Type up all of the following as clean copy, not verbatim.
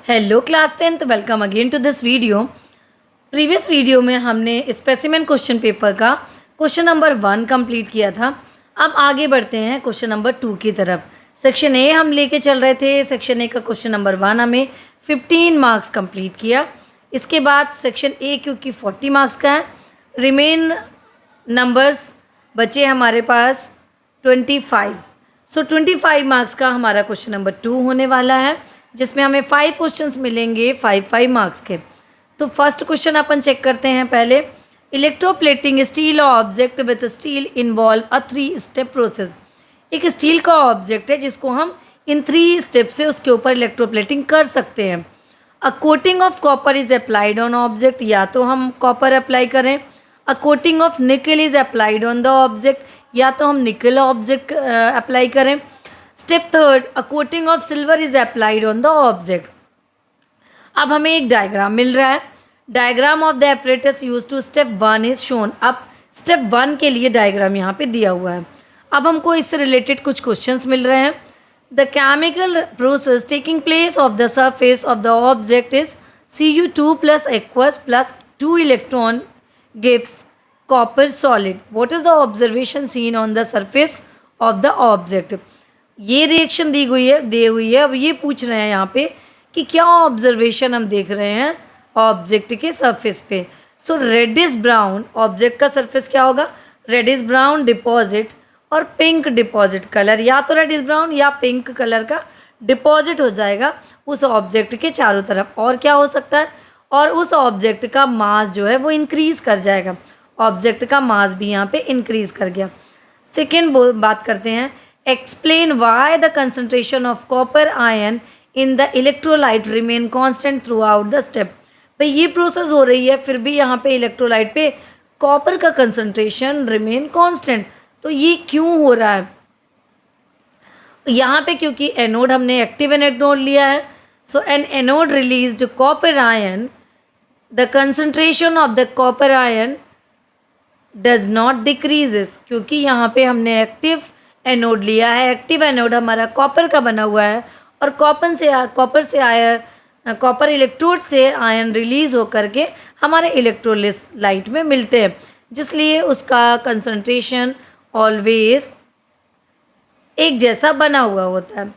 Hello class 10th, welcome again to this video. Previous video में हमने specimen question paper का question number 1 complete किया था। अब आगे बढ़ते हैं क्वेश्चन नंबर 2 की तरफ। सेक्शन ए हम लेके चल रहे थे। सेक्शन ए का क्वेश्चन नंबर 1 हमें 15 मार्क्स कंप्लीट किया। इसके बाद सेक्शन ए क्योंकि 40 मार्क्स का है, रिमेन नंबर्स बचे हमारे पास 25। सो 25 मार्क्स का हमारा क्वेश्चन नंबर 2 होने वाला है, जिसमें हमें 5 क्वेश्चंस मिलेंगे 5 मार्क्स के। तो फर्स्ट क्वेश्चन अपन चेक करते हैं पहले। Electroplating steel object with steel involve a 3 step process. एक स्टील का ऑब्जेक्ट है जिसको हम इन 3 स्टेप से उसके ऊपर इलेक्ट्रोप्लेटिंग कर सकते हैं। A coating of copper is applied on object, या तो हम कॉपर अप्लाई करें। A coating of nickel is applied on the object, या तो हम निकल ऑब्जेक्ट अप्लाई करें। Step third, a coating of silver is applied on the object. अब हमें एक डायग्राम मिल रहा है। Diagram of the apparatus use to step 1 is shown. अब स्टेप 1 के लिए डायग्राम यहाँ पे दिया हुआ है। अब हमको इससे रिलेटेड कुछ क्वेश्चंस मिल रहे हैं। The chemical process taking place of the surface of the object is Cu2 plus aqueous plus 2 electron gives copper solid. What is the observation seen on the surface of the object. ये reaction दी हुई है। अब ये पूछ रहे हैं यहाँ पे कि क्या ऑब्जर्वेशन हम देख रहे हैं ऑब्जेक्ट के सरफेस पे। सो रेडिश ब्राउन ऑब्जेक्ट का सरफेस क्या होगा, रेडिश ब्राउन डिपॉजिट और पिंक डिपॉजिट कलर, या तो रेडिश ब्राउन या पिंक कलर का डिपॉजिट हो जाएगा उस ऑब्जेक्ट के चारों तरफ। और क्या हो सकता है, और उस ऑब्जेक्ट का मास जो है वो इंक्रीज़ कर जाएगा। ऑब्जेक्ट का मास भी यहाँ पे इंक्रीज़ कर गया। सेकेंड बात करते हैं, explain why the concentration of copper ion in the electrolyte remain constant through out the step. भाई ये प्रोसेस हो रही है, फिर भी यहाँ पे इलेक्ट्रोलाइट पे कॉपर का कंसनट्रेशन रिमेन कांस्टेंट, तो ये क्यों हो रहा है यहाँ पे, क्योंकि एनोड हमने एक्टिव एनोड लिया है। So an anode released copper ion, the concentration of the copper ion does not decreases, क्योंकि यहाँ पे हमने एक्टिव एनोड लिया है। एक्टिव एनोड हमारा कॉपर का बना हुआ है, और कॉपर इलेक्ट्रोड से आयन रिलीज होकर के हमारे इलेक्ट्रोलाइट में मिलते हैं, जिसलिए उसका कंसंट्रेशन ऑलवेज एक जैसा बना हुआ होता है।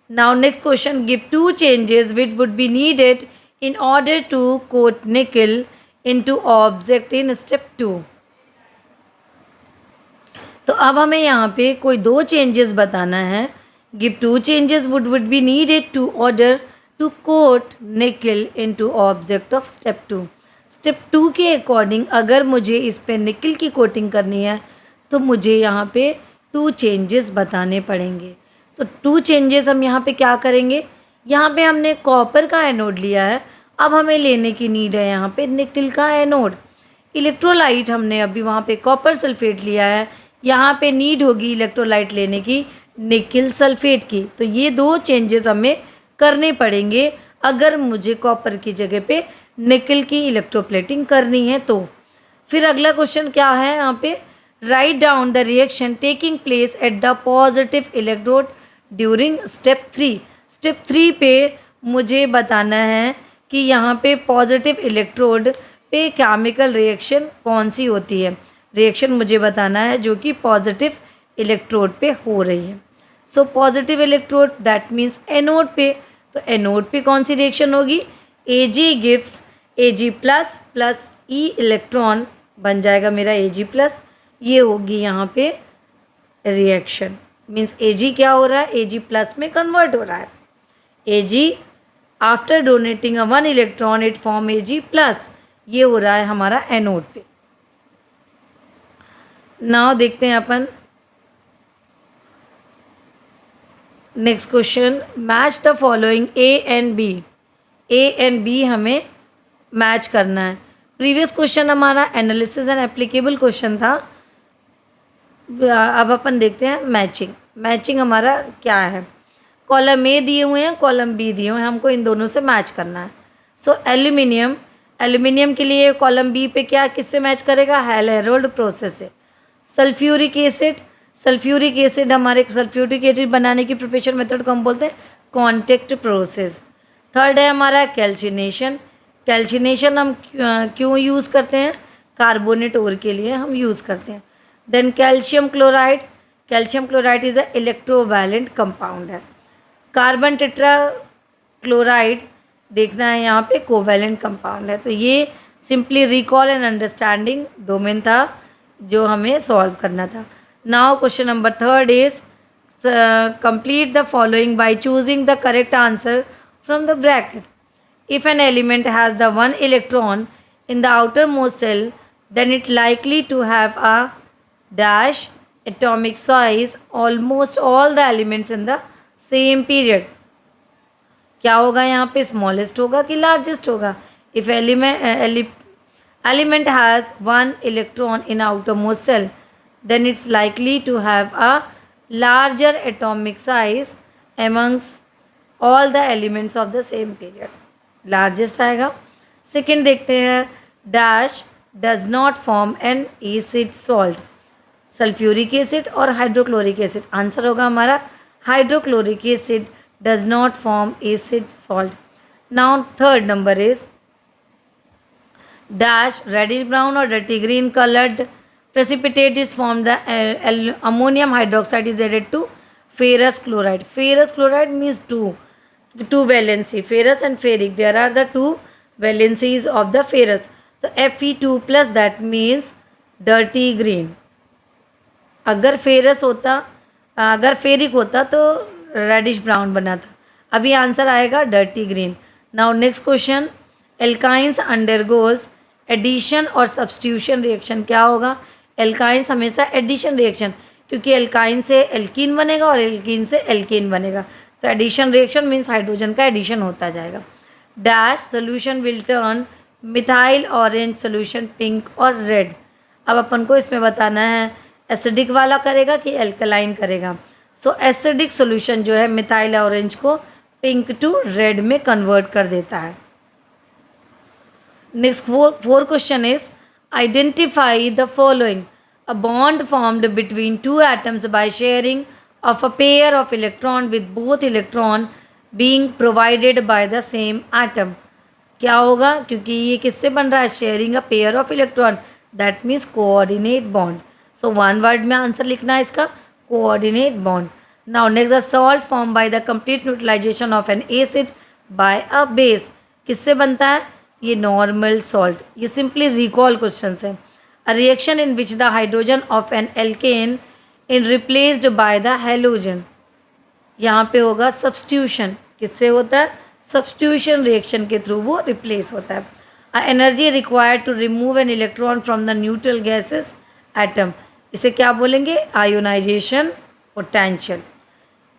Now next question, give 2 changes which would be needed in order to coat nickel into object in step 2। तो अब हमें यहाँ पे कोई 2 चेंजेस बताना है। Give 2 changes would be needed to order to coat nickel into object of step 2। Step 2 के according अगर मुझे इस पे निकल की कोटिंग करनी है तो मुझे यहाँ पे 2 चेंजेस बताने पड़ेंगे। तो 2 चेंजेस हम यहाँ पे क्या करेंगे, यहाँ पे हमने कॉपर का एनोड लिया है, अब हमें लेने की नीड है यहाँ पे निकल का एनोड। इलेक्ट्रोलाइट हमने अभी वहाँ पे कॉपर सल्फेट लिया है, यहाँ पे नीड होगी इलेक्ट्रोलाइट लेने की निकल सल्फेट की। तो ये 2 चेंजेस हमें करने पड़ेंगे अगर मुझे कॉपर की जगह पे निकल की इलेक्ट्रोप्लेटिंग करनी है तो। फिर अगला क्वेश्चन क्या है यहाँ पे, write down the reaction taking place at the positive electrode during step 3। Step 3 पे मुझे बताना है कि यहाँ पे पॉजिटिव इलेक्ट्रोड पे केमिकल रिएक्शन कौन सी होती है। रिएक्शन मुझे बताना है जो कि पॉजिटिव इलेक्ट्रोड पे हो रही है। So positive electrode that means anode पे, तो एनोड पे कौन सी रिएक्शन होगी, Ag gives Ag plus plus e electron बन जाएगा मेरा Ag प्लस। ये होगी यहाँ पे रिएक्शन, मीन्स Ag क्या हो रहा है, Ag प्लस में कन्वर्ट हो रहा है। Ag after donating a 1 electron it form Ag plus, ये हो रहा है हमारा एनोड पे। नाउ देखते हैं अपन next question, match the following A and B. A and B हमें मैच करना है। प्रीवियस क्वेश्चन हमारा एनालिसिस एंड एप्लीकेबल क्वेश्चन था। अब अपन देखते हैं मैचिंग। मैचिंग हमारा क्या है, कॉलम ए दिए हुए हैं, कॉलम बी दिए हुए हैं, हमको इन दोनों से मैच करना है। सो एल्यूमिनियम के लिए कॉलम बी पे क्या किससे मैच करेगा, हेरोल्ड प्रोसेस से। सल्फ्यूरिक एसिड हमारे सल्फ्यूरिक एसिड बनाने की प्रिपरेशन मेथड को हम बोलते हैं कॉन्टेक्ट प्रोसेस। थर्ड है हमारा कैल्शिनेशन। कैल्शिनेशन हम क्यों यूज़ करते हैं? कार्बोनेट ओर के लिए हम यूज़ करते हैं। Then calcium chloride. Calcium chloride is a electrovalent compound है। कार्बन टेट्रा क्लोराइड देखना है यहाँ पे, कोवैलेंट कंपाउंड है। तो ये simply recall and understanding domain था जो हमें सॉल्व करना था। Now question number third is complete the following by choosing the correct answer from the bracket. If an element has the one electron in the outermost cell, then it likely to have a dash atomic size almost all the elements in the same period. क्या होगा यहाँ पे? Smallest होगा कि largest होगा? If element has one electron in outermost cell, then it's likely to have a larger atomic size amongst all the elements of the same period. Largest आएगा। Second देखते हैं, dash does not form an acid salt. Sulphuric acid और hydrochloric acid. Answer होगा हमारा hydrochloric acid does not form acid salt. Now third number is dash reddish brown और dirty green coloured precipitate is formed, the ammonium hydroxide is added to ferrous chloride. Ferrous chloride means two valency, ferrous and ferric. There are the two valencies of the ferrous. तो Fe2 plus that means dirty green. अगर ferrous होता, अगर ferric होता तो reddish brown बना था। अभी answer आएगा dirty green. Now next question, alkynes undergoes addition और सब्स्टिट्यूशन रिएक्शन। क्या होगा? एल्काइंस हमेशा एडिशन रिएक्शन, क्योंकि एल्काइन से एल्कीन बनेगा और एल्कीन से एल्केन बनेगा, तो एडिशन रिएक्शन मीन्स हाइड्रोजन का एडिशन होता जाएगा। Dash solution will turn methyl orange solution pink और रेड। अब अपन को इसमें बताना है एसिडिक वाला करेगा कि एल्कलाइन करेगा। सो एसिडिक सोल्यूशन जो है मिथाइल ऑरेंज को पिंक टू रेड में कन्वर्ट कर देता है। Next four question is identify the following. A bond formed between two atoms by sharing of a pair of electron with both electron being provided by the same atom. क्या होगा? क्योंकि ये किससे बन रहा है? Sharing a pair of electron, that means coordinate bond. So one word में answer लिखना है इसका, coordinate bond. Now next, the salt form by the complete neutralization of an acid by a base. किससे बनता है? ये नॉर्मल सॉल्ट। ये simply recall question है। A reaction in which the hydrogen of an alkane in replaced by the halogen. यहाँ पे होगा substitution. किससे होता है? सब्स्टिट्यूशन रिएक्शन के थ्रू वो रिप्लेस होता है। A energy required to remove an electron from the neutral gases atom. इसे क्या बोलेंगे? Ionisation potential.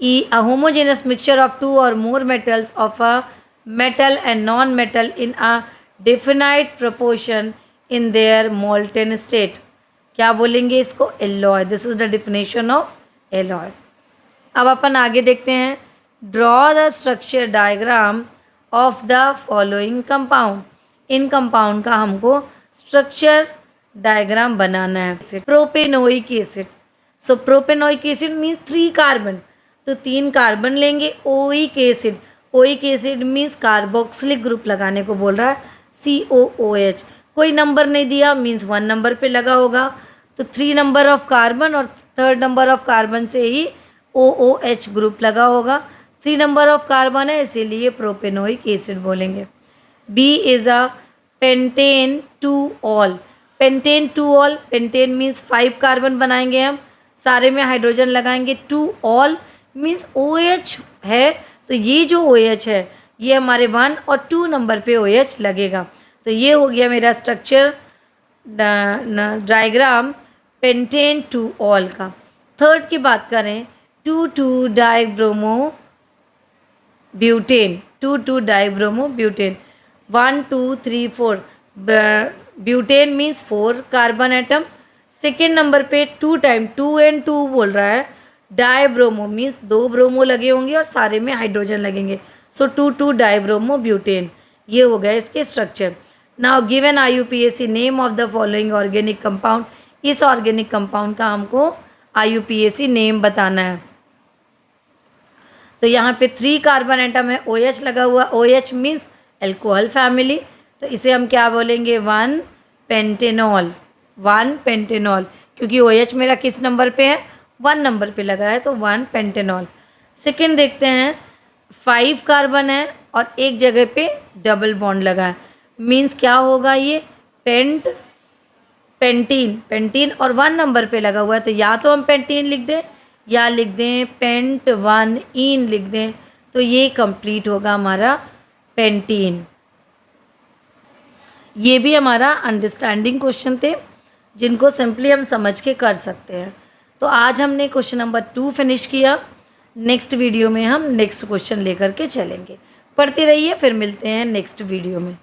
E a homogeneous mixture of two or more metals of a metal and non metal in a definite proportion in their molten state. क्या बोलेंगे इसको? Alloy. This is the definition of alloy. अब अपन आगे देखते हैं, draw the structure diagram of the following compound. इन compound का हमको स्ट्रक्चर डायग्राम बनाना है। Propanoic acid. So propanoic acid means 3 carbon, तो 3 कार्बन लेंगे। Oic acid, oic acid means carboxylic group लगाने को बोल रहा है, COOH। कोई नंबर नहीं दिया मीन्स 1 नंबर पे लगा होगा, तो 3 नंबर ऑफ कार्बन और 3rd नंबर ऑफ कार्बन से ही OOH ग्रुप लगा होगा। 3 नंबर ऑफ कार्बन है इसीलिए प्रोपेनोइक एसिड बोलेंगे। B is a pentane two all. Pentane two all, pentane means 5 carbon बनाएंगे हम, सारे में हाइड्रोजन लगाएंगे। टू ऑल मीन्स OH है, तो ये जो OH है ये हमारे 1 और 2 नंबर पे OH लगेगा। तो ये हो गया मेरा structure diagram pentane two all का। थर्ड की बात करें, 2,2 dibromo butane. 2,2 dibromo butane. 1 2 3 4 butane means 4 carbon atom. Second number पे 2 टाइम 2 and 2 बोल रहा है। डाइब्रोमो मीन्स 2 ब्रोमो लगे होंगे और सारे में हाइड्रोजन लगेंगे। सो 2,2 डाइब्रोमो ब्यूटेन। ये हो गया इसके structure. Now given IUPAC name of the following organic compound. इस ऑर्गेनिक कंपाउंड का हमको IUPAC नेम बताना है। तो यहाँ पे 3 कार्बन एटम है, OH लगा हुआ, OH मीन्स एल्कोहल फैमिली, तो इसे हम क्या बोलेंगे 1 पेंटेनॉल, 1 पेंटेनॉल, क्योंकि OH मेरा किस नंबर पे है 1 नंबर पे लगा है, तो 1 पेंटेनॉल। सेकेंड देखते हैं 5 कार्बन है और एक जगह पे डबल बॉन्ड लगा है, मीन्स क्या होगा ये पेंटीन और 1 नंबर पे लगा हुआ है, तो या तो हम पेंटीन लिख दें या लिख दें पेंट 1 इन लिख दें, तो ये कंप्लीट होगा हमारा पेंटीन। ये भी हमारा अंडरस्टैंडिंग क्वेश्चन थे जिनको सिंपली हम समझ के कर सकते हैं। तो आज हमने क्वेश्चन नंबर 2 फिनिश किया। नेक्स्ट वीडियो में हम नेक्स्ट क्वेश्चन लेकर के चलेंगे। पढ़ते रहिए, फिर मिलते हैं नेक्स्ट वीडियो में।